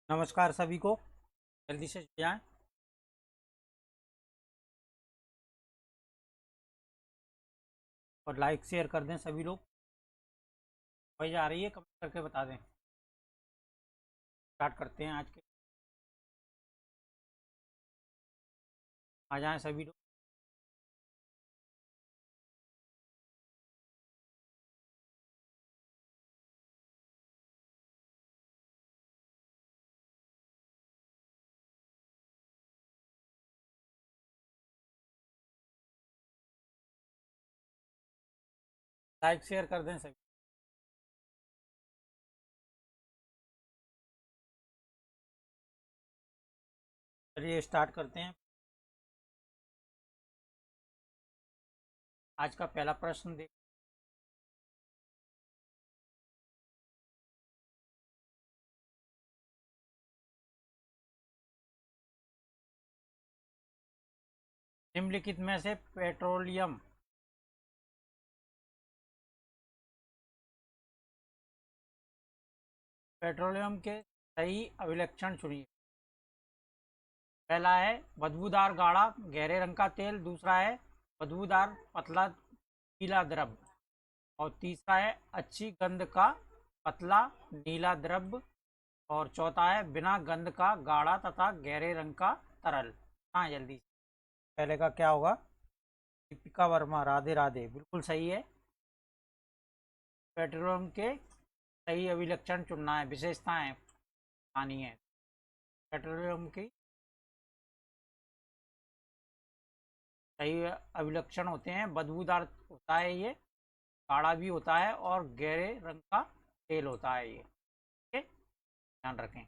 नमस्कार सभी को। जल्दी से जाएं और लाइक शेयर कर दें सभी लोग। वही आ रही है, कमेंट करके बता दें। स्टार्ट करते हैं आज के। आ जाएं सभी लोग। लाइक शेयर कर दें सभी। चलिए स्टार्ट करते हैं। आज का पहला प्रश्न देख। निम्नलिखित में से पेट्रोलियम के सही अभिलक्षण चुनिए। पहला है बदबूदार गाढ़ा गहरे रंग का तेल। दूसरा है बदबूदार पतला पीला द्रव। और तीसरा है अच्छी गंध का पतला नीला द्रव। और चौथा है बिना गंध का गाढ़ा तथा गहरे रंग का तरल। हाँ, जल्दी से। पहले का क्या होगा? दीपिका वर्मा, राधे राधे, बिल्कुल सही है। पेट्रोलियम के सही अभिलक्षण चुनना है, विशेषताएं आनी है। पेट्रोलियम की सही अभिलक्षण होते हैं, बदबूदार होता है ये, गाढ़ा भी होता है और गहरे रंग का तेल होता है ये। ठीक है, ध्यान रखें।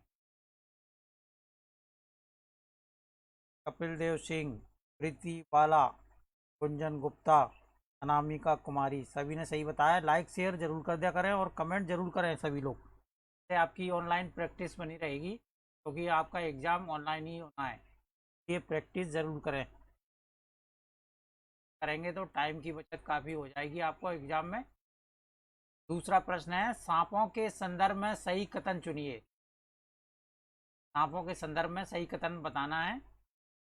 कपिल देव सिंह, प्रीति बाला, गुंजन गुप्ता, अनामिका कुमारी, सभी ने सही बताया। लाइक शेयर जरूर कर दिया करें और कमेंट जरूर करें सभी लोग। इससे आपकी ऑनलाइन प्रैक्टिस बनी रहेगी, क्योंकि आपका एग्ज़ाम ऑनलाइन ही होना है। ये प्रैक्टिस ज़रूर करें। करेंगे तो टाइम की बचत काफ़ी हो जाएगी आपको एग्ज़ाम में। दूसरा प्रश्न है सांपों के संदर्भ में सही कथन चुनिए। सांपों के संदर्भ में सही कथन बताना है।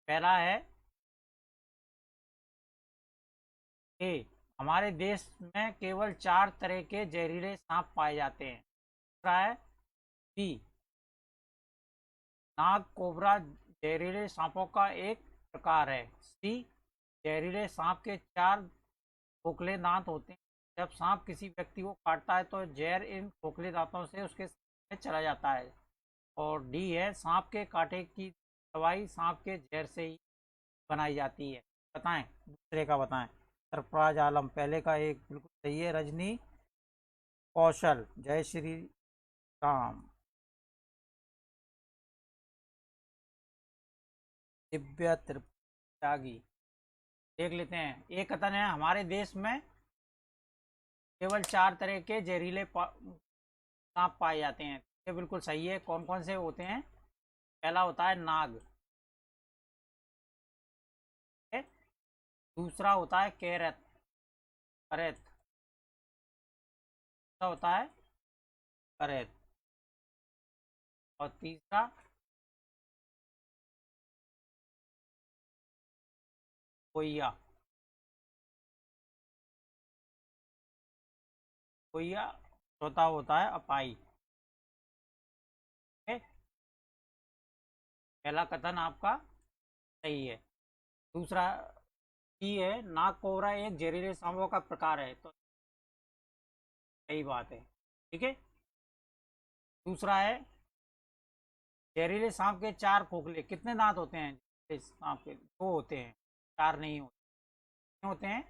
पहला है ए, हमारे देश में केवल 4 तरह के जहरीले सांप पाए जाते हैं। दूसरा है बी, नाग कोबरा जहरीले सांपों का एक प्रकार है। सी, जहरीले सांप के 4 खोखले दांत होते हैं। जब सांप किसी व्यक्ति को काटता है तो जहर इन खोखले दांतों से उसके शरीर में चला जाता है। और डी है सांप के कांटे की दवाई सांप के जहर से ही बनाई जाती है। बताएं, दूसरे का बताएं। सरफराज आलम, पहले का एक बिल्कुल सही है। रजनी कौशल, जय श्री राम। दिव्या त्रिपाठी, देख लेते हैं। एक कथन है हमारे देश में केवल 4 तरह के जहरीले सांप पाए जाते हैं। ये बिल्कुल सही है। कौन कौन से होते हैं? पहला होता है नाग, ठीक है? दूसरा होता है केरत, करेत। दूसरा होता है करेत। और तीसरा कोइया। कोइया। चौथा होता है अपाई। ठीक है? पहला कथन आपका सही है। दूसरा ये है नाग कोबरा एक जहरीले सांपों का प्रकार है, तो सही बात है। ठीक है। दूसरा है जहरीले सांप के 4 खोखले, कितने दांत होते हैं जहरीले सांप के? 2 होते हैं, 4 नहीं होते। कितने होते हैं?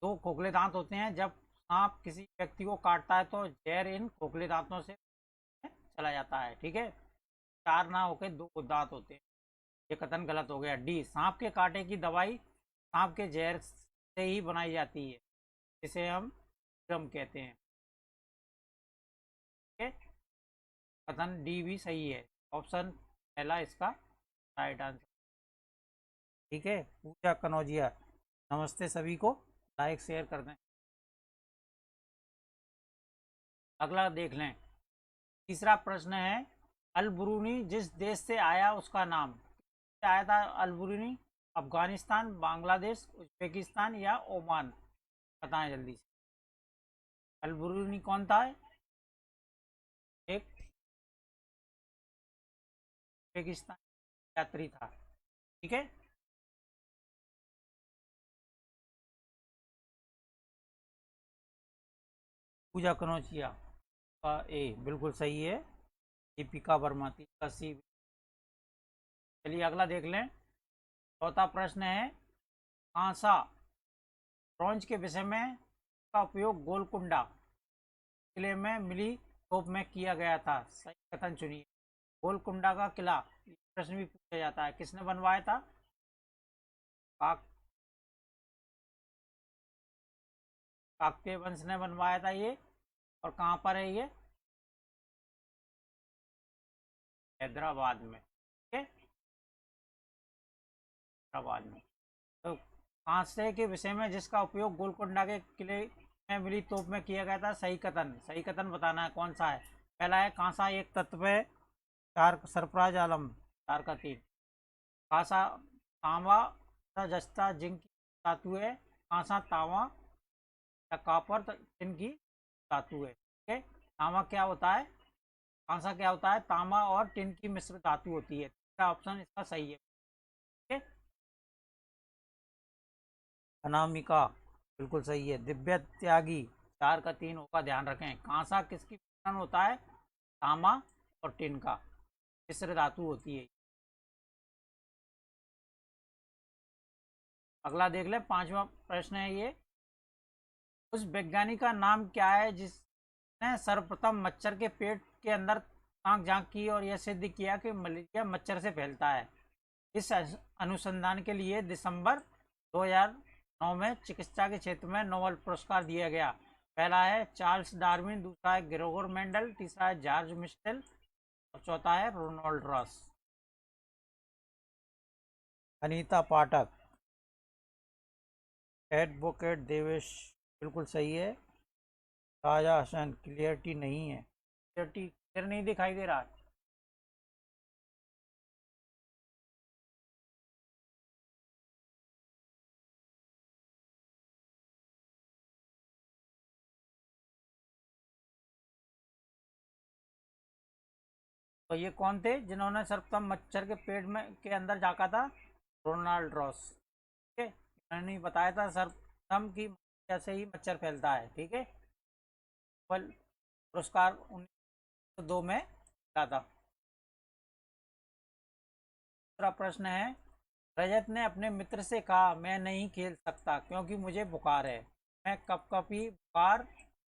2 खोखले दांत होते हैं। जब सांप किसी व्यक्ति को काटता है तो जहर इन खोखले दांतों से चला जाता है। ठीक है, 4 ना होकर 2 दांत होते हैं। ये कथन गलत हो गया। डी, सांप के कांटे की दवाई सांप के जहर से ही बनाई जाती है, जिसे हम विषम कहते हैं। ठीक है, कथन डी भी सही है। ऑप्शन पहला इसका राइट आंसर। ठीक है। पूजा कनौजिया, नमस्ते सभी को। लाइक शेयर कर दें। अगला देख लें। तीसरा प्रश्न है, अल ब्रूनी जिस देश से आया उसका नाम। किससे आया था अल ब्रूनी? अफगानिस्तान, बांग्लादेश, उज्बेकिस्तान या ओमान? बताएं जल्दी से। अल ब्रूनी कौन था? एक उज्बेकिस्तान यात्री था। ठीक है। पूजा कनौजिया का ए बिल्कुल सही है। दीपिका वर्मा का सी। चलिए अगला देख लें। चौथा प्रश्न है, कांसा ब्रॉन्ज के विषय में का उपयोग गोलकुंडा किले में मिली तोप में किया गया था। सही कथन चुनिए। गोलकुंडा का किला, ये प्रश्न भी पूछा जाता है, किसने बनवाया था? काक काकतीय वंश ने बनवाया था ये। और कहाँ पर है ये? हैदराबाद में। ठीक है, हैदराबाद में। तो कांसे के विषय में जिसका उपयोग गोलकुंडा के किले में मिली तोप में किया गया था। सही कथन, सही कथन बताना है कौन सा है। पहला है, कांसा एक तत्व है। चार, सरफराज आलम, 4 का 3। कांसा तांबा तथा जस्ता जिंक की धातु है। कांसा तांबा या कॉपर टिन की धातु है। ठीक है। तांबा क्या होता है? कांसा क्या होता है? तांबा और टिन की मिश्र धातु होती है। तीसरा ऑप्शन इसका सही है। ठीक है। अनामिका बिल्कुल सही है। दिव्या त्यागी, 4 का 3 होगा, ध्यान रखें। कांसा किसकी मिश्रण होता है? तांबा और टिन का मिश्र धातु होती है। अगला देख ले, 5वां प्रश्न है ये। उस वैज्ञानिक का नाम क्या है जिसने सर्वप्रथम मच्छर के पेट के अंदर आंख झांक की और यह सिद्ध किया कि मलेरिया मच्छर से फैलता है? इस अनुसंधान के लिए दिसंबर 2009 में चिकित्सा के क्षेत्र में नोबेल पुरस्कार दिया गया। पहला है चार्ल्स डार्विन, दूसरा है ग्रेगोर मेंडल, तीसरा है जॉर्ज मिशेल और चौथा है रोनाल्ड रॉस। अनीता पाठक, एडवोकेट देवेश बिल्कुल सही है। राजा हसन, क्लियरिटी नहीं है। क्लियरिटी क्लियर नहीं दिखाई दे रहा है। तो ये कौन थे जिन्होंने सर्वप्रथम मच्छर के पेट में के अंदर झाँका था? Ronald Ross. ठीक है, इन्होंने बताया था सर्वप्रथम की कैसे ही मच्छर फैलता है। ठीक है। नोबेल पुरस्कार 1902 में मिला था। दूसरा प्रश्न है, रजत ने अपने मित्र से कहा, मैं नहीं खेल सकता क्योंकि मुझे बुखार है। मैं कपकपी, बुखार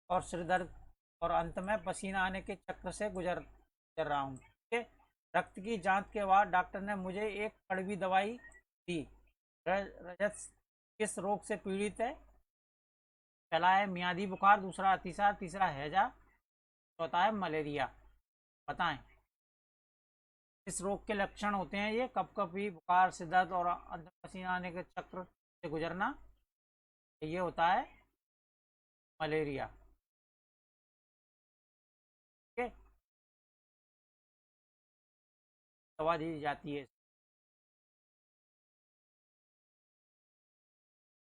और सिरदर्द और अंत में पसीना आने के चक्र से गुजर गुजर रहा हूँ। ठीक है। रक्त की जांच के बाद डॉक्टर ने मुझे एक कड़वी दवाई दी। रजत किस रोग से पीड़ित है? पहला है मियादी बुखार, दूसरा अतिसार, तीसरा हैजा, चौथा है मलेरिया। बताएं। इस रोग के लक्षण होते हैं ये कपकपी, बुखार, सिर दर्द और अंत में पसीना आने के चक्र से गुजरना। ये होता है मलेरिया। ठीक है। दवा दी जाती है।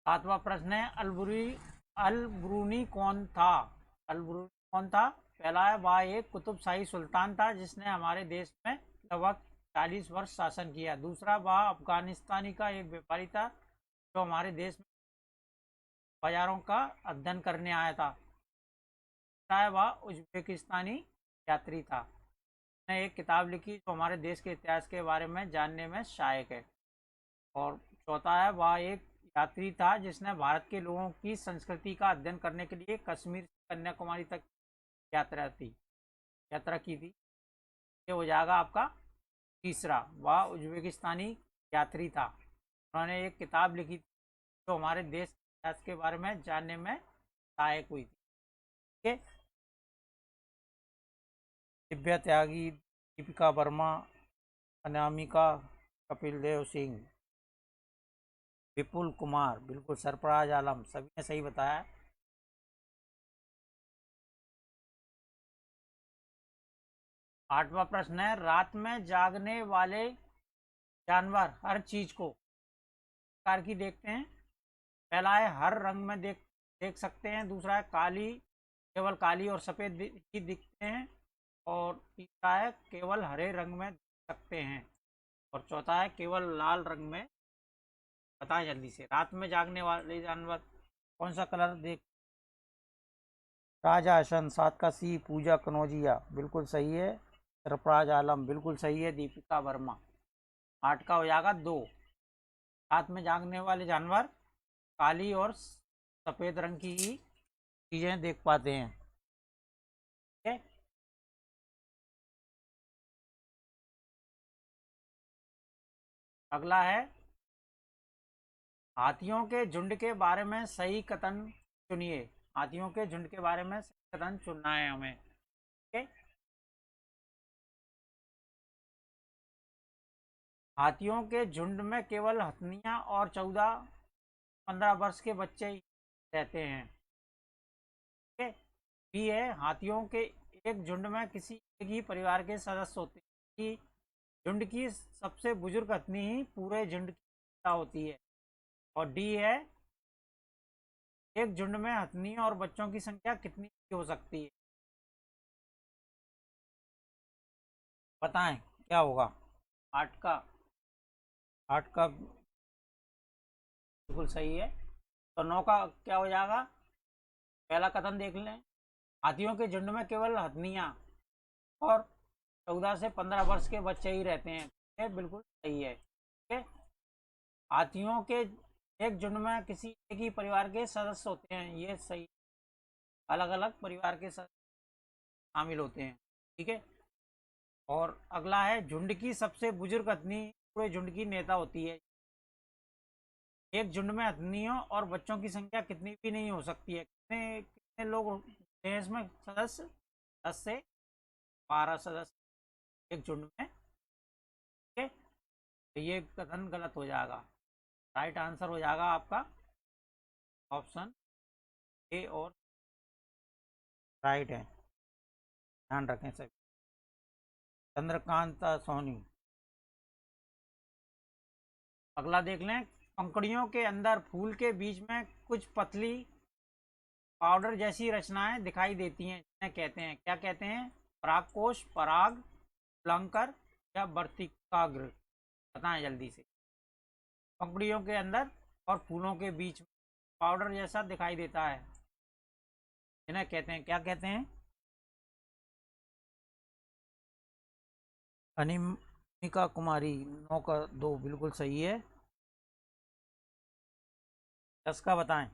7वां प्रश्न है, अल ब्रूनी कौन था? अल ब्रूनी कौन था? पहला है, वह एक कुतुबशाही सुल्तान था जिसने हमारे देश में लगभग 40 वर्ष शासन किया। दूसरा, वह अफगानिस्तानी का एक व्यापारी था जो हमारे देश में बाजारों का अध्ययन करने आया था। तीसरा है, वह उज्बेकिस्तानी यात्री था। उसने एक किताब लिखी जो हमारे देश के इतिहास के बारे में जानने में सहायक है। और चौथा है, वह एक यात्री था जिसने भारत के लोगों की संस्कृति का अध्ययन करने के लिए कश्मीर से कन्याकुमारी तक यात्रा की थी। ये हो जाएगा आपका तीसरा। वह उज्बेकिस्तानी यात्री था। उन्होंने एक किताब लिखी थी जो हमारे देश के इतिहास के बारे में जानने में सहायक हुई थी। ठीक है। दिव्या त्यागी, दीपिका वर्मा, अनामिका, कपिल देव सिंह, विपुल कुमार, बिल्कुल सरफराज आलम, सभी ने सही बताया। 8वां प्रश्न है, रात में जागने वाले जानवर हर चीज को प्रकार की देखते हैं। पहला है हर रंग में देख देख सकते हैं। दूसरा है काली, केवल काली और सफेद ही दिखते हैं। और तीसरा है केवल हरे रंग में देख सकते हैं। और चौथा है केवल लाल रंग में। बताएं जल्दी से, रात में जागने वाले जानवर कौन सा कलर देख। राजा हसन, 7 का सी, पूजा कनौजिया बिल्कुल सही है। सरफराज आलम बिल्कुल सही है। दीपिका वर्मा। 8 का हो जाएगा 2। रात में जागने वाले जानवर काली और सफेद रंग की ही चीजें देख पाते हैं। ठीक है। अगला है, हाथियों के झुंड के बारे में सही कथन चुनिए। हाथियों के झुंड के बारे में सही कथन चुनना है हमें। ठीक है। हाथियों के झुंड में केवल हथनियां और 14-15 वर्ष के बच्चे ही रहते हैं। ठीक है। बी है, हाथियों के एक झुंड में किसी एक ही परिवार के सदस्य होते हैं। झुंड की सबसे बुजुर्ग हथनी ही पूरे झुंड की नेता होती है। और डी है, एक झुंड में हथनियों और बच्चों की संख्या कितनी हो सकती है। बताएं क्या होगा। 8 का 8 का बिल्कुल सही है। तो 9 का क्या हो जाएगा। पहला कथन देख लें, हाथियों के झुंड में केवल हथनियां और 14 से 15 वर्ष के बच्चे ही रहते हैं। ये बिल्कुल सही है। ठीक है। हाथियों के एक झुंड में किसी एक ही परिवार के सदस्य होते हैं, ये सही। अलग अलग परिवार के सदस्य शामिल होते हैं। ठीक है। और अगला है, झुंड की सबसे बुजुर्ग हथनी पूरे झुंड की नेता होती है। एक झुंड में हथनियों और बच्चों की संख्या कितनी भी नहीं हो सकती है। कितने कितने लोग होते हैं इसमें सदस्य। 10 से 12 सदस्य एक झुंड में। ठीक है। तो ये कथन गलत हो जाएगा। राइट आंसर हो जाएगा आपका ऑप्शन ए और राइट है। ध्यान रखें सभी। चंद्रकांता सोनी। अगला देख लें, पंखुड़ियों के अंदर फूल के बीच में कुछ पतली पाउडर जैसी रचनाएं दिखाई देती हैं, जिन्हें कहते हैं, क्या कहते हैं। परागकोश, पराग, प्लंकर या वर्तिकाग्र। बताएं जल्दी से। पंखुड़ियों के अंदर और फूलों के बीच में पाउडर जैसा दिखाई देता है, जिन्हें कहते हैं, क्या कहते हैं। अनिमिका कुमारी। 9 का 2 बिल्कुल सही है। 10 का बताएं।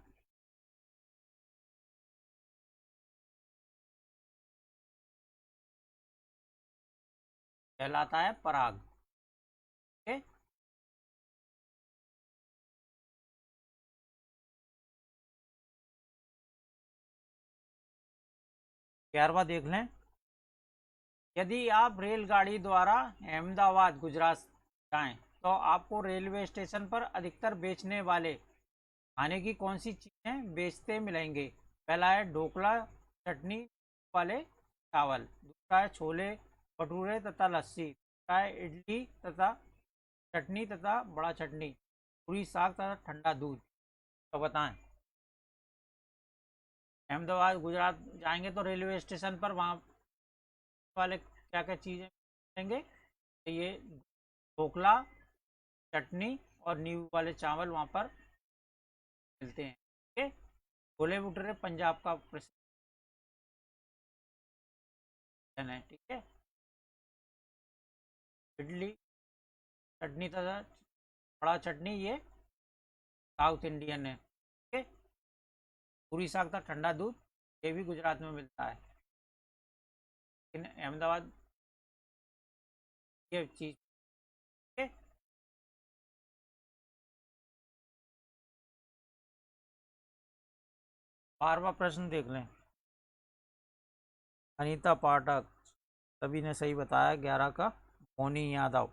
कहलाता है पराग। ओके। 11वां देख लें, यदि आप रेलगाड़ी द्वारा अहमदाबाद गुजरात जाएं तो आपको रेलवे स्टेशन पर अधिकतर बेचने वाले खाने की कौन सी चीज़ें बेचते मिलेंगे। पहला है ढोकला चटनी वाले चावल। दूसरा है छोले भटूरे तथा लस्सी। तीसरा है इडली तथा चटनी तथा बड़ा चटनी, पूरी साग तथा ठंडा दूध। तो बताएं। अहमदाबाद गुजरात जाएंगे तो रेलवे स्टेशन पर वहाँ वाले क्या क्या चीज़ें मिलेंगे। तो ये ढोकला, चटनी और नींबू वाले चावल वहाँ पर मिलते हैं। ठीक है। छोले भटूरे पंजाब का प्रसिद्ध है। ठीक है। इडली चटनी तथा बड़ा चटनी ये साउथ इंडियन है। ठीक है। पूरी साग था ठंडा दूध, ये भी गुजरात में मिलता है, लेकिन अहमदाबाद ये चीज़। ठीक है। 12वां प्रश्न देख लें। अनीता पाठक, सभी ने सही बताया। 11 का मोनी यादव,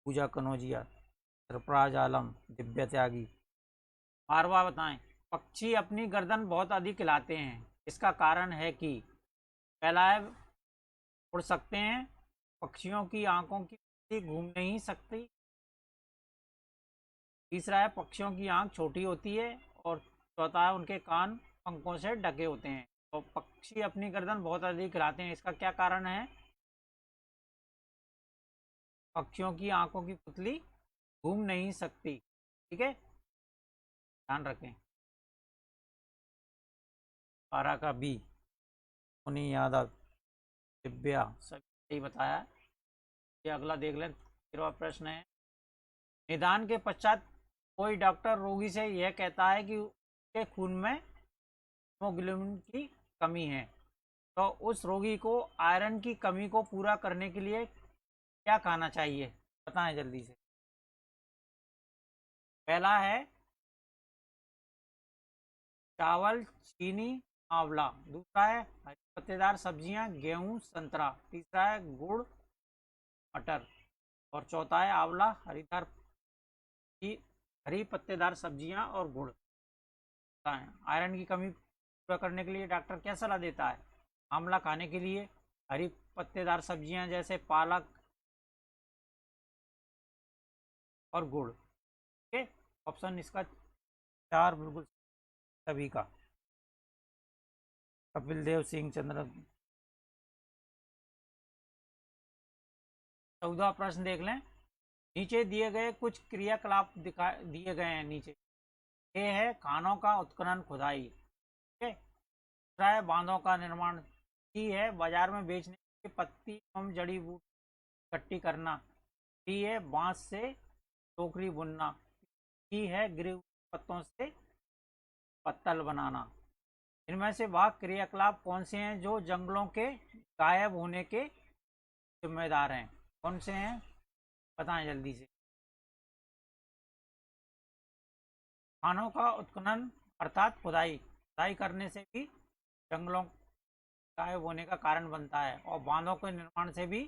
पूजा कनौजिया, सरफराज आलम, दिव्या त्यागी। 12वां बताएं। पक्षी अपनी गर्दन बहुत अधिक हिलाते हैं, इसका कारण है कि पहला है उड़ सकते हैं, पक्षियों की आंखों की पुतली घूम नहीं सकती। तीसरा है पक्षियों की आंख छोटी होती है। और चौथा है उनके कान पंखों से ढके होते हैं। तो पक्षी अपनी गर्दन बहुत अधिक हिलाते हैं, इसका क्या कारण है? पक्षियों की आंखों की पुतली घूम नहीं सकती। ठीक है, ध्यान रखें। 12 का बी, मुनि यादव, दिव्या, सभी सही बताया। ये अगला देख लें, 13वां प्रश्न है। निदान के पश्चात कोई डॉक्टर रोगी से यह कहता है कि उसके खून में हीमोग्लोबिन की कमी है, तो उस रोगी को आयरन की कमी को पूरा करने के लिए क्या खाना चाहिए? बताएं जल्दी से। पहला है चावल, चीनी, आंवला। दूसरा है हरी पत्तेदार सब्जियां, गेहूं, संतरा। तीसरा है गुड़, मटर। और चौथा है आंवला, की हरी पत्तेदार सब्जियां और गुड़। आयरन की कमी पूरा करने के लिए डॉक्टर क्या सलाह देता है? आंवला खाने के लिए, हरी पत्तेदार सब्जियां जैसे पालक और गुड़। ठीक है, ऑप्शन इसका 4 बिल्कुल सभी का। कपिल देव सिंह चंद्र। 14वां प्रश्न देख लें। नीचे दिए गए कुछ क्रियाकलाप दिए गए हैं नीचे। ए है खानों का उत्खनन, खुदाई। ठीक है। दूसरा है बांधों का निर्माण। सी है बाजार में बेचने की पत्ती एवं जड़ी बूटी इकट्ठी करना। डी है बांस से टोकरी बुनना। डी है गिरे हुए पत्तों से पत्तल बनाना। इनमें से वह क्रियाकलाप कौन से हैं जो जंगलों के गायब होने के जिम्मेदार हैं? कौन से हैं, बताएं जल्दी से। खानों का उत्खनन अर्थात खुदाई, खुदाई करने से भी जंगलों गायब होने का कारण बनता है। और बांधों के निर्माण से भी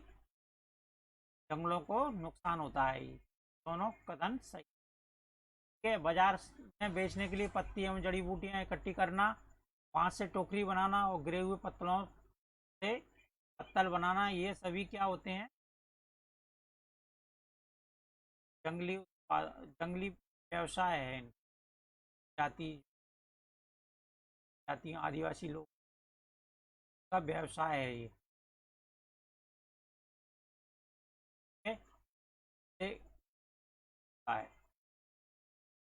जंगलों को नुकसान होता है। दोनों कथन सही है। बाजार में बेचने के लिए पत्ती एवं जड़ी बूटियां इकट्ठी करना, बांस से टोकरी बनाना और गिरे हुए पत्तलों से पत्तल बनाना, ये सभी क्या होते हैं? जंगली व्यवसाय है। जाति जाति आदिवासी लोग का व्यवसाय है ये। ये है।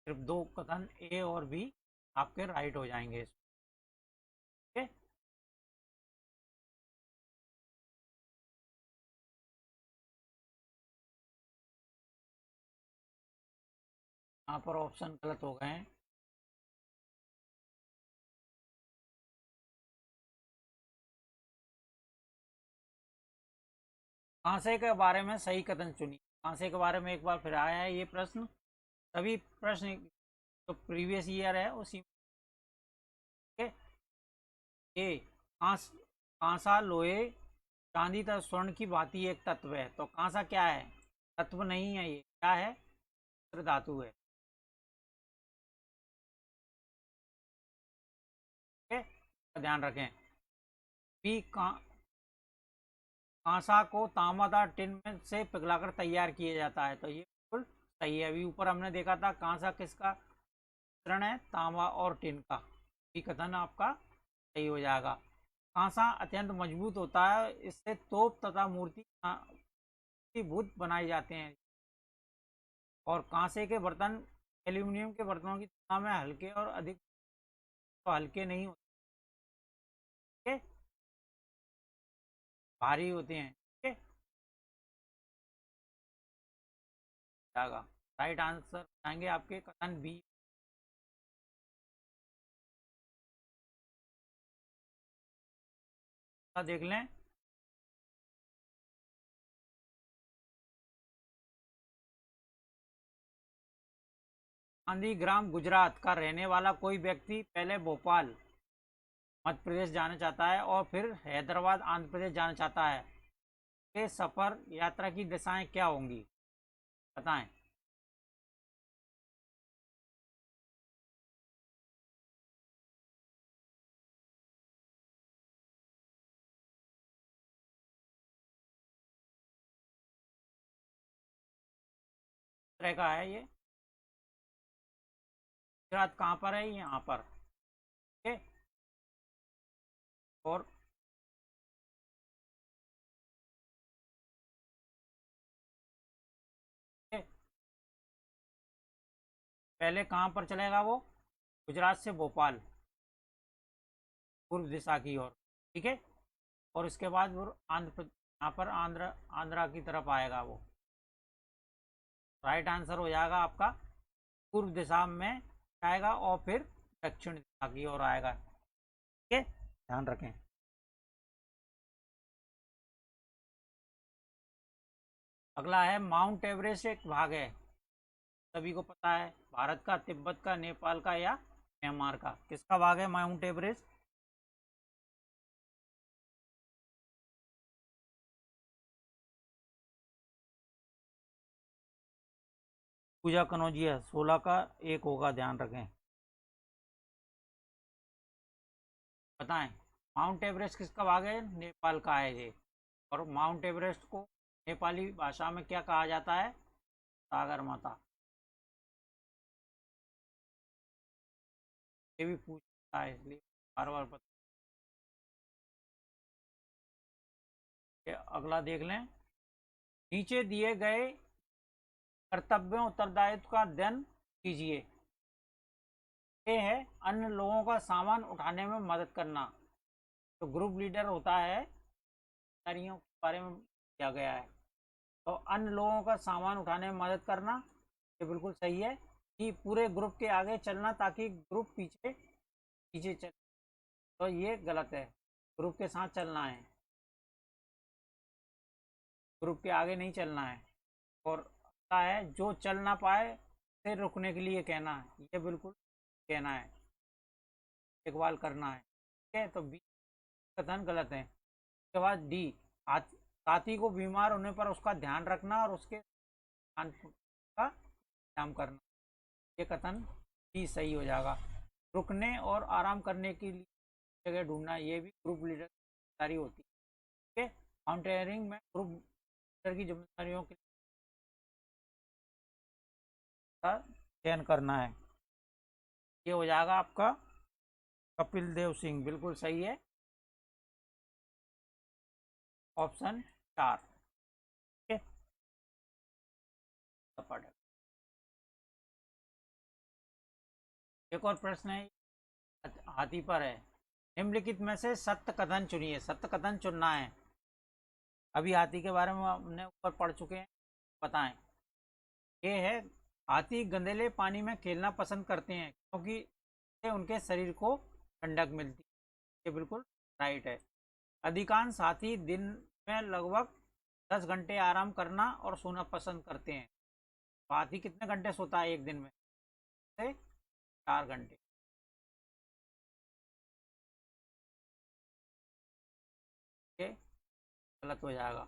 सिर्फ 2 कथन ए और बी आपके राइट हो जाएंगे। ठीक है, यहाँ पर ऑप्शन गलत हो गए हैं। कांसे के बारे में सही कथन चुनिए। कांसे के बारे में एक बार फिर आया है ये प्रश्न। सभी प्रश्न जो प्रीवियस ईयर है उसी के। ए कांस कांसा लोहे चांदी तथा स्वर्ण की भांति एक तत्व है। तो कांसा क्या है? तत्व नहीं है, ये क्या है? धातु है। ठीक है, ध्यान रखें। बी कांसा को तांबा तथा टिन में से पिघलाकर तैयार किया जाता है। तो ये बिल्कुल सही है। अभी ऊपर हमने देखा था कांसा किसका मिश्रण है? तांबा और टिन का। ये कथन आपका सही हो जाएगा। कांसा अत्यंत मजबूत होता है, इससे तोप तथा मूर्ति बनाए जाते हैं। और कांसे के बर्तन एल्यूमिनियम के बर्तनों की तुलना में हल्के और अधिक तो हल्के नहीं होते, भारी होते हैं। ठीक है, जाएगा। राइट आंसर आएंगे आपके कथन बी। देख लें। गांधीग्राम गुजरात का रहने वाला कोई व्यक्ति पहले भोपाल मध्य प्रदेश जाना चाहता है और फिर हैदराबाद आंध्र प्रदेश जाना चाहता है। के सफर यात्रा की दिशाएं क्या होंगी? बताएं। तरह का है ये। गुजरात कहाँ पर है? यहाँ पर। ठीक है। और ठीक है, पहले कहाँ पर चलेगा वो? गुजरात से भोपाल, पूर्व दिशा की ओर। ठीक है। और इसके बाद वो यहाँ पर आंध्रा की तरफ आएगा वो। राइट आंसर हो जाएगा आपका, पूर्व दिशा में आएगा और फिर दक्षिण दिशा की ओर आएगा। ठीक है, ध्यान रखें। अगला है माउंट एवरेस्ट एक भाग है, सभी को पता है, भारत का, तिब्बत का, नेपाल का या म्यांमार का? किसका भाग है माउंट एवरेस्ट? पूजा कनौजिया 16 का एक होगा, ध्यान रखें। बताएं, माउंट एवरेस्ट किसका भाग है? नेपाल का है ये। और माउंट एवरेस्ट को नेपाली भाषा में क्या कहा जाता है? सागर माता। ये भी पूछता है इसलिए बार बार बता। अगला देख लें। नीचे दिए गए कर्तव्यों उत्तरदायित्व का अध्ययन कीजिए। ये है अन्य लोगों का सामान उठाने में मदद करना। तो ग्रुप लीडर होता है, जिम्मेदारियों के बारे में किया गया है। तो अन्य लोगों का सामान उठाने में मदद करना, ये बिल्कुल सही है। कि पूरे ग्रुप के आगे चलना ताकि ग्रुप पीछे पीछे चले, तो ये गलत है। ग्रुप के साथ चलना है, ग्रुप के आगे नहीं चलना है। और अगला है जो चल ना पाए उसे रुकने के लिए कहना, ये बिल्कुल कहना है, देखभाल करना है। ठीक है, तो बी कथन गलत है। उसके बाद डी, साथी को बीमार होने पर उसका ध्यान रखना और उसके खान का इंतजाम करना, ये कथन भी सही हो जाएगा। रुकने और आराम करने के लिए जगह ढूंढना, ये भी ग्रुप लीडर की जिम्मेदारी होती है। ठीक है, माउंटेनियरिंग में ग्रुप लीडर की जिम्मेदारियों के का चयन करना है। ये हो जाएगा आपका कपिल देव सिंह, बिल्कुल सही है, ऑप्शन 4। ठीक है, एक और प्रश्न है, हाथी पर है। निम्नलिखित में से सत्य कथन चुनिए, सत्य कथन चुनना है। अभी हाथी के बारे में हमने ऊपर पढ़ चुके हैं, बताएं। ये है, हाथी गंदेले पानी में खेलना पसंद करते हैं क्योंकि इससे उनके शरीर को ठंडक मिलती है, ये बिल्कुल राइट है। अधिकांश हाथी दिन में लगभग 10 घंटे आराम करना और सोना पसंद करते हैं। तो हाथी कितने घंटे सोता है एक दिन में? से 4 घंटे। ये गलत हो जाएगा।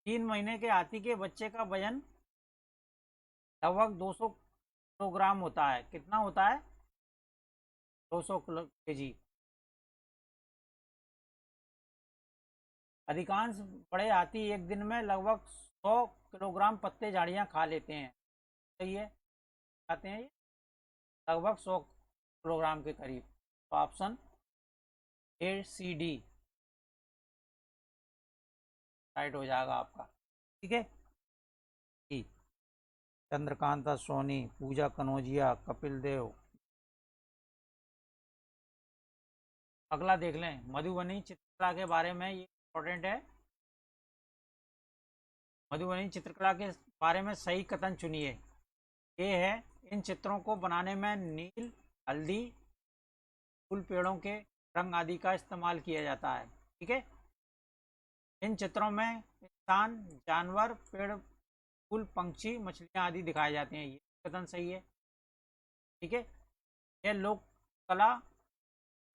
3 महीने के हाथी के बच्चे का वजन लगभग 200 किलोग्राम होता है। कितना होता है? 200 केजी। अधिकांश बड़े हाथी एक दिन में लगभग 100 किलोग्राम पत्ते झाड़ियाँ खा लेते हैं। सही है, खाते हैं ये लगभग 100 किलोग्राम के करीब। तो option A C D right हो जाएगा आपका। ठीक है जी। चंद्रकांता सोनी, पूजा कनौजिया, कपिल देव। अगला देख लें, मधुबनी चित्रकला के बारे में, ये इंपॉर्टेंट है। मधुबनी चित्रकला के बारे में सही कथन चुनिए। ये है, इन चित्रों को बनाने में नील, हल्दी, फूल, पेड़ों के रंग आदि का इस्तेमाल किया जाता है। ठीक है, इन चित्रों में इंसान, जानवर, पेड़, फूल, पंक्षी, मछलियाँ आदि दिखाए जाते हैं, ये कथन सही है। ठीक है, यह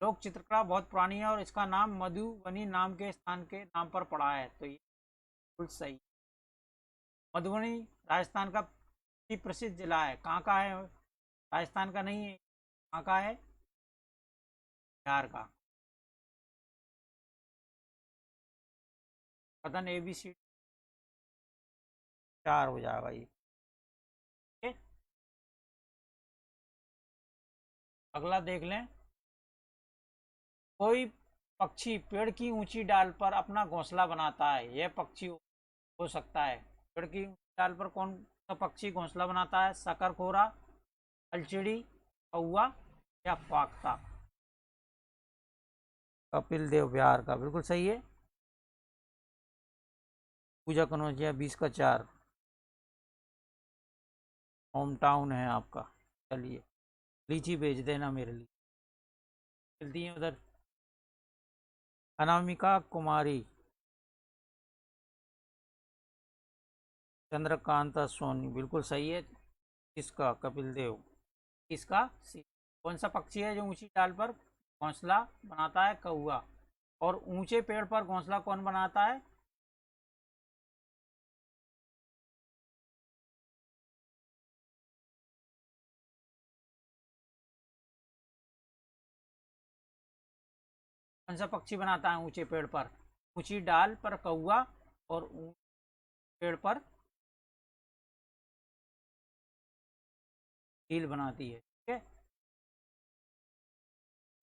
लोक चित्रकला बहुत पुरानी है और इसका नाम मधुबनी नाम के स्थान के नाम पर पड़ा है, तो ये बिल्कुल सही। मधुबनी राजस्थान का प्रसिद्ध जिला है। कहाँ का है? राजस्थान का नहीं है, कहाँ का है? बिहार का। कथन ए बी सी 4 हो जाएगा ये। अगला देख लें। कोई पक्षी पेड़ की ऊंची डाल पर अपना घोंसला बनाता है। यह पक्षी हो सकता है। पेड़ की ऊंची डाल पर कौन सा पक्षी घोंसला बनाता है? शकरखोरा, अलचिड़ी, कौवा या फाख्ता? कपिल देव बिहार का बिल्कुल सही है। पूजा कनौजिया 20 का 4 होम टाउन है आपका। चलिए लीची भेज देना मेरे लिए। चलती है उधर। अनामिका कुमारी, चंद्रकांता सोनी बिल्कुल सही है। किसका? कपिल देव। किसका? सी। कौन सा पक्षी है जो ऊंची डाल पर घोंसला बनाता है? कौवा। और ऊंचे पेड़ पर घोंसला कौन बनाता है? कौन सा पक्षी बनाता है ऊंचे पेड़ पर? ऊंची डाल पर कौवा और पेड़ पर चील बनाती है। ठीक है,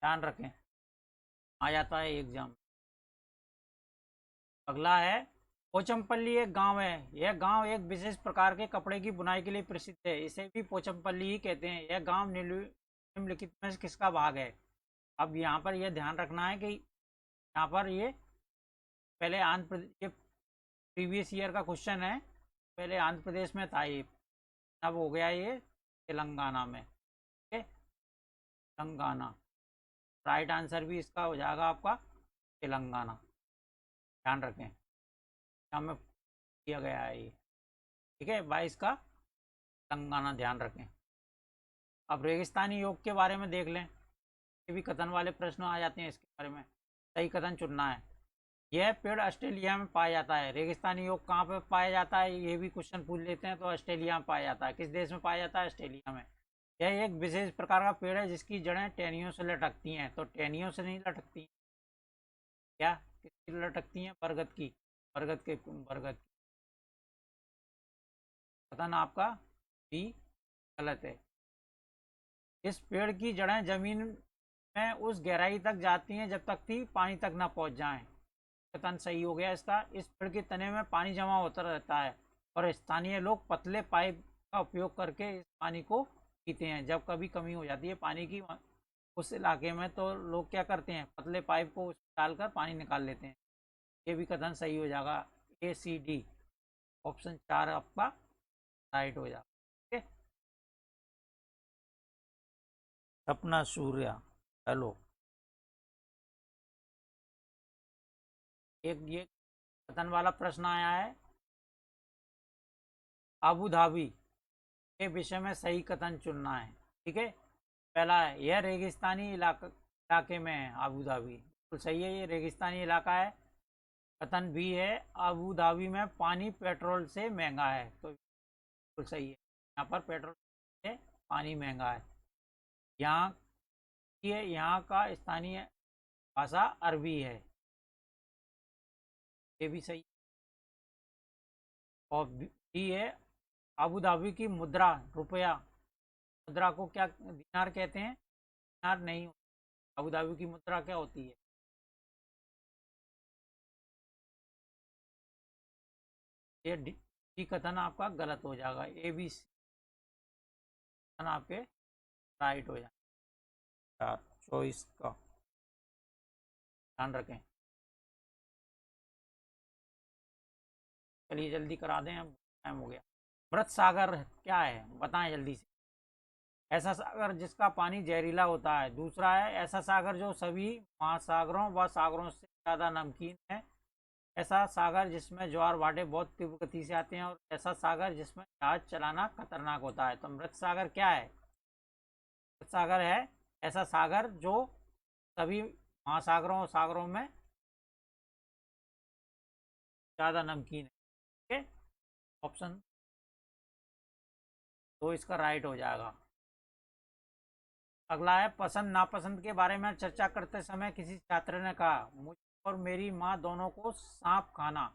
ध्यान रखें, आ जाता है एग्जाम। अगला है, पोचमपल्ली एक गांव है। यह गांव एक विशेष प्रकार के कपड़े की बुनाई के लिए प्रसिद्ध है। इसे भी पोचमपल्ली ही कहते हैं। यह गांव निम्नलिखित में से किसका भाग है? अब यहाँ पर यह ध्यान रखना है कि यहाँ पर ये पहले आंध्र प्रदेश, ये प्रीवियस ईयर का क्वेश्चन है। पहले आंध्र प्रदेश में था ये, अब हो गया ये तेलंगाना में। ठीक है, तेलंगाना। राइट आंसर भी इसका हो जाएगा आपका तेलंगाना। ध्यान रखें, यहाँ में किया गया है ये। ठीक है, 22 का तेलंगाना, ध्यान रखें। अब रेगिस्तानी योग के बारे में देख लें। ये भी कथन वाले प्रश्न आ जाते हैं, इसके बारे में सही कथन चुनना है। यह पेड़ ऑस्ट्रेलिया में पाया जाता है। रेगिस्तानी योग कहाँ पे पाया जाता है? ये भी क्वेश्चन पूछ लेते हैं। तो ऑस्ट्रेलिया में पाया जाता है। किस देश में पाया जाता है? ऑस्ट्रेलिया में। यह एक विशेष प्रकार का पेड़ है जिसकी जड़ें टहनियों से लटकती हैं। तो टहनियों से नहीं लटकती, क्या किसकी लटकती हैं? बरगद की, बरगद की। कथन आपका भी गलत है। इस पेड़ की जड़ें जमीन में उस गहराई तक जाती हैं जब तक कि पानी तक न पहुंच जाएं। कथन सही हो गया इसका। इस पेड़ के तने में पानी जमा होता रहता है और स्थानीय लोग पतले पाइप का उपयोग करके इस पानी को पीते हैं। जब कभी कमी हो जाती है पानी की उस इलाके में, तो लोग क्या करते हैं? पतले पाइप को उसमें डालकर पानी निकाल लेते हैं। ये भी कथन सही हो जाएगा। ACD ऑप्शन 4 आपका राइट हो जाएगा। ठीक है, सपना सूर्या, हेलो। एक ये कथन वाला प्रश्न आया है। अबू धाबी के विषय में सही कथन चुनना है। ठीक है, पहला है, यह रेगिस्तानी इलाके में है। अबू धाबी बिल्कुल सही है, ये रेगिस्तानी इलाका है। कथन भी है, अबू धाबी में पानी पेट्रोल से महंगा है। तो बिल्कुल सही है, यहाँ पर पेट्रोल से पानी महंगा है। यहाँ यहाँ का स्थानीय भाषा अरबी है। ये भी सही। और बी है, अबू धाबी की मुद्रा रुपया, मुद्रा को क्या दिनार कहते हैं? दिनार नहीं, अबू धाबी की मुद्रा क्या होती है? ये डी कथन आपका गलत हो जाएगा। ABC कथन आपके राइट हो जाएगा। 24 का ध्यान रखें। चलिए जल्दी करा दें, अब टाइम हो गया। मृत सागर क्या है बताएं जल्दी से। ऐसा सागर जिसका पानी जहरीला होता है। दूसरा है, ऐसा सागर जो सभी महासागरों व सागरों से ज़्यादा नमकीन है। ऐसा सागर जिसमें ज्वार भाटे बहुत तीव्र गति से आते हैं। और ऐसा सागर जिसमें जहाज चलाना खतरनाक होता है। तो मृत सागर क्या है? मृत सागर है ऐसा सागर जो सभी महासागरों और सागरों में ज़्यादा नमकीन है। ठीक है, ऑप्शन 2 इसका राइट हो जाएगा। अगला है, पसंद नापसंद के बारे में चर्चा करते समय किसी छात्र ने कहा, मुझे और मेरी माँ दोनों को सांप खाना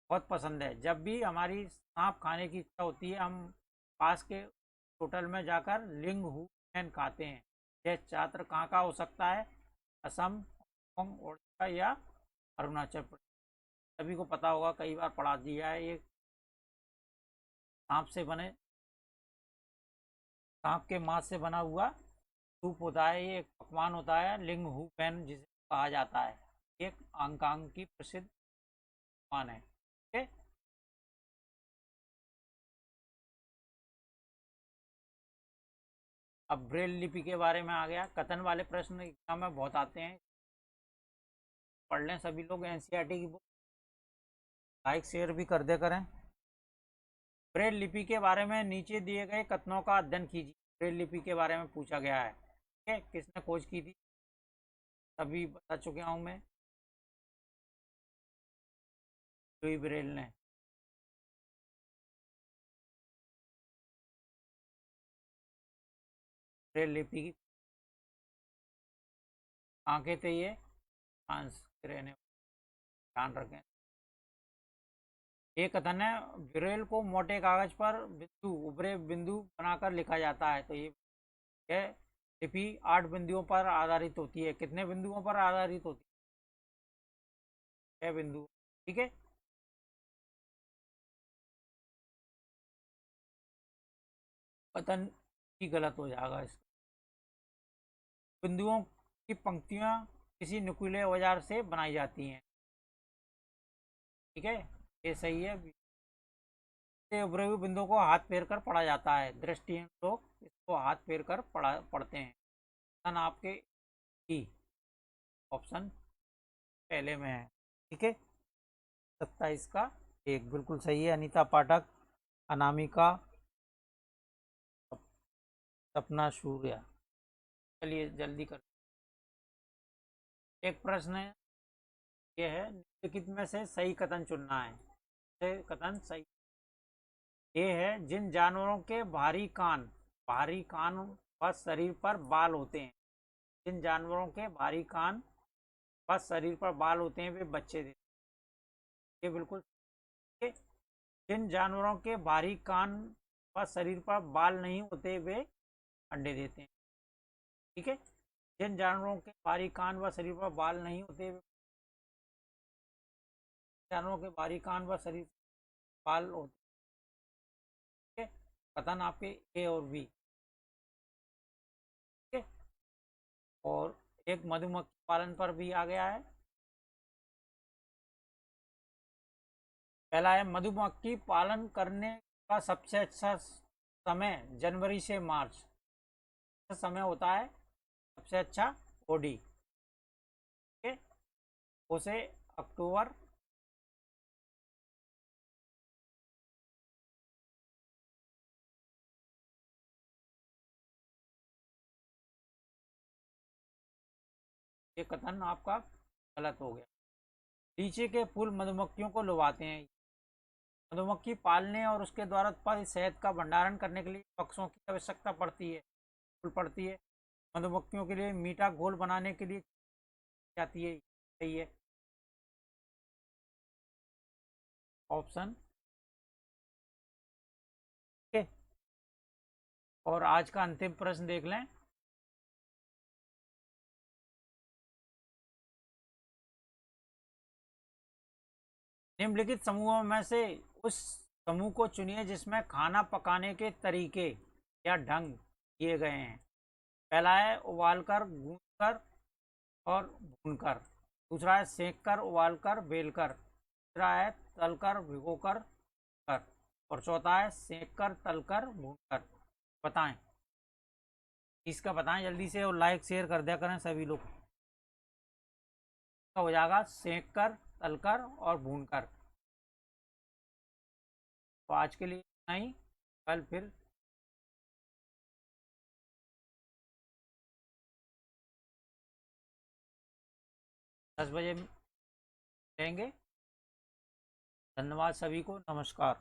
बहुत पसंद है। जब भी हमारी सांप खाने की इच्छा होती है, हम पास के होटल में जाकर लिंग हु चिकन खाते हैं। यह छात्र कहाँ का हो सकता है? असम, होंग, ओडिशा या अरुणाचल प्रदेश। सभी को पता होगा, कई बार पढ़ा दिया है। ये सांप से बने, सांप के मांस से बना हुआ सूप होता है। ये एक पकवान होता है, लिंग हु पैन जिसे कहा जाता है। एक हांगकांग की प्रसिद्ध पकवान है। ठीक है। अब ब्रेल लिपि के बारे में आ गया। कथन वाले प्रश्न एग्जाम में बहुत आते हैं, पढ़ लें सभी लोग एनसीईआरटी की बुक। लाइक शेयर भी कर दे करें। ब्रेल लिपि के बारे में नीचे दिए गए कथनों का अध्ययन कीजिए। ब्रेल लिपि के बारे में पूछा गया है। ठीक है, किसने खोज की थी? सभी बता चुके हूँ मैं, लुई ब्रेल ने। ब्रेल लिपि की आंखें थे ये फ्रांस के रहने, ध्यान रखें। एक कथन है, ब्रेल को मोटे कागज पर बिंदु उभरे बिंदु बनाकर लिखा जाता है। तो ये लिपि 8 बिंदुओं पर आधारित होती है। कितने बिंदुओं पर आधारित होती है? 6 बिंदु। ठीक है। कथन ही गलत हो जाएगा इसका। बिंदुओं की पंक्तियां किसी नुकीले औजार से बनाई जाती हैं। ठीक है, ये सही है। से उभरे हुए बिंदुओं को हाथ फेर कर पढ़ा जाता है। दृष्टिहीन लोग इसको हाथ फेर कर पढ़ते हैं। ऑप्शन आपके ई, ऑप्शन पहले में है। ठीक है, 27 का 1 बिल्कुल सही है। अनीता पाठक, अनामिका, सपना सूर्या। चलिए जल्दी कर। एक प्रश्न है, ये है, निम्नलिखित में से सही कथन चुनना है। कथन सही ये है, जिन जानवरों के भारी कान व शरीर पर बाल होते हैं, जिन जानवरों के भारी कान व शरीर पर बाल होते हैं वे बच्चे देते हैं। ये बिल्कुल ठीक है। जिन जानवरों के भारी कान व शरीर पर बाल नहीं होते वे अंडे देते हैं। ठीक है, जिन जानवरों के भारी कान व शरीर पर बाल नहीं होते, जानवरों के भारी कान व शरीर बाल होते हैं। कथन आपके ए और बी। ठीक है, और एक मधुमक्खी पालन पर भी आ गया है। पहला है, मधुमक्खी पालन करने का सबसे अच्छा समय जनवरी से मार्च समय होता है। सबसे अच्छा ओडी। ठीक है, उसे अक्टूबर, ये कथन आपका गलत हो गया। नीचे के फूल मधुमक्खियों को लुभाते हैं। मधुमक्खी पालने और उसके द्वारा उत्पादित शहद का भंडारण करने के लिए बक्सों की आवश्यकता पड़ती है। मधुमक्खियों के लिए मीठा घोल बनाने के लिए जाती है। सही है, ऑप्शन। ठीक है, और आज का अंतिम प्रश्न देख लें। निम्नलिखित समूहों में से उस समूह को चुनिए जिसमें खाना पकाने के तरीके या ढंग दिए गए हैं। पहला है उबालकर, गूंथकर और भूनकर। दूसरा है सेंककर, उबालकर, बेलकर। तीसरा है तलकर, भिगोकर कर। और चौथा है सेंककर, तलकर, भूनकर। बताएं, इसका बताएं जल्दी से, और लाइक शेयर कर दिया करें सभी लोग। हो जाएगा सेंककर, तलकर और भूनकर। तो आज के लिए इतना ही, कल फिर 10 बजे मिलेंगे। धन्यवाद सभी को, नमस्कार।